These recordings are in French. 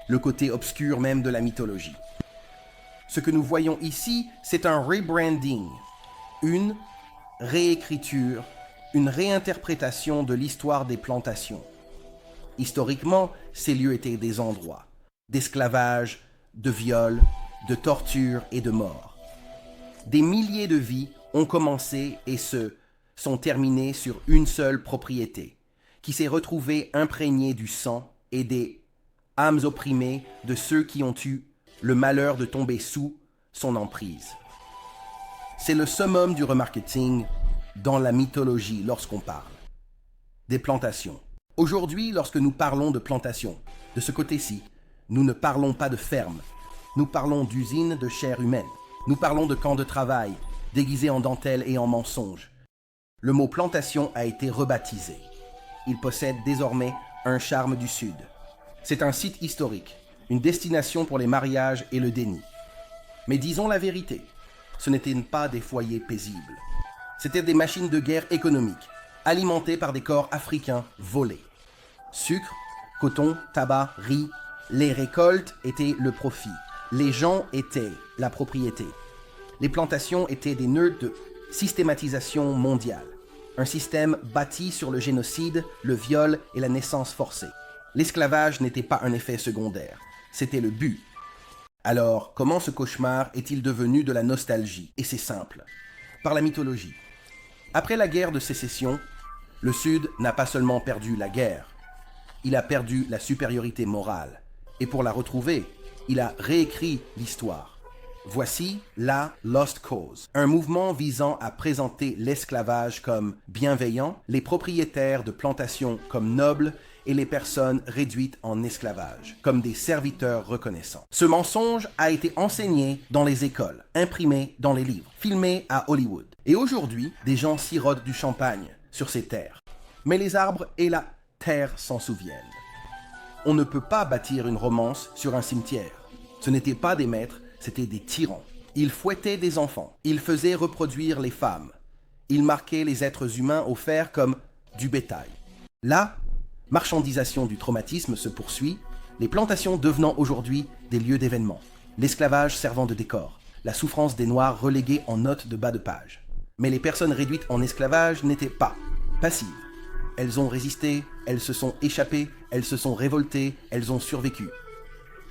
le côté obscur même de la mythologie. Ce que nous voyons ici, c'est un rebranding, une réécriture, une réinterprétation de l'histoire des plantations. Historiquement, ces lieux étaient des endroits d'esclavage, de viol, de torture et de mort. Des milliers de vies ont commencé et sont terminées sur une seule propriété, qui s'est retrouvée imprégnée du sang et des âmes opprimées de ceux qui ont eu le malheur de tomber sous son emprise. C'est le summum du remarketing dans la mythologie lorsqu'on parle des plantations. Aujourd'hui, lorsque nous parlons de plantations, de ce côté-ci, nous ne parlons pas de ferme. Nous parlons d'usines de chair humaine. Nous parlons de camps de travail, déguisés en dentelle et en mensonges. Le mot plantation a été rebaptisé. Il possède désormais un charme du Sud. C'est un site historique, une destination pour les mariages et le déni. Mais disons la vérité, ce n'étaient pas des foyers paisibles. C'étaient des machines de guerre économiques, alimentées par des corps africains volés. Sucre, coton, tabac, riz, les récoltes étaient le profit. Les gens étaient la propriété. Les plantations étaient des nœuds de systématisation mondiale. Un système bâti sur le génocide, le viol et la naissance forcée. L'esclavage n'était pas un effet secondaire, c'était le but. Alors, comment ce cauchemar est-il devenu de la nostalgie? Et c'est simple, par la mythologie. Après la guerre de sécession, le Sud n'a pas seulement perdu la guerre, il a perdu la supériorité morale. Et pour la retrouver, il a réécrit l'histoire. Voici la Lost Cause, un mouvement visant à présenter l'esclavage comme bienveillant, les propriétaires de plantations comme nobles et les personnes réduites en esclavage, comme des serviteurs reconnaissants. Ce mensonge a été enseigné dans les écoles, imprimé dans les livres, filmé à Hollywood. Et aujourd'hui, des gens sirotent du champagne sur ces terres. Mais les arbres et la terre s'en souviennent. On ne peut pas bâtir une romance sur un cimetière. Ce n'étaient pas des maîtres, c'étaient des tyrans. Ils fouettaient des enfants, ils faisaient reproduire les femmes. Ils marquaient les êtres humains au fer comme du bétail. La marchandisation du traumatisme se poursuit, les plantations devenant aujourd'hui des lieux d'événements, l'esclavage servant de décor, la souffrance des Noirs reléguée en note de bas de page. Mais les personnes réduites en esclavage n'étaient pas passives. Elles ont résisté, elles se sont échappées, elles se sont révoltées, elles ont survécu.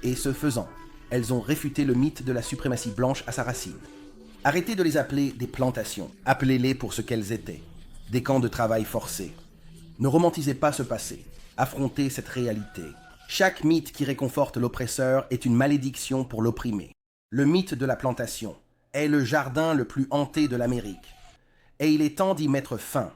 Et ce faisant, elles ont réfuté le mythe de la suprématie blanche à sa racine. Arrêtez de les appeler des plantations, appelez-les pour ce qu'elles étaient, des camps de travail forcés. Ne romantisez pas ce passé, affrontez cette réalité. Chaque mythe qui réconforte l'oppresseur est une malédiction pour l'opprimé. Le mythe de la plantation est le jardin le plus hanté de l'Amérique. Et il est temps d'y mettre fin.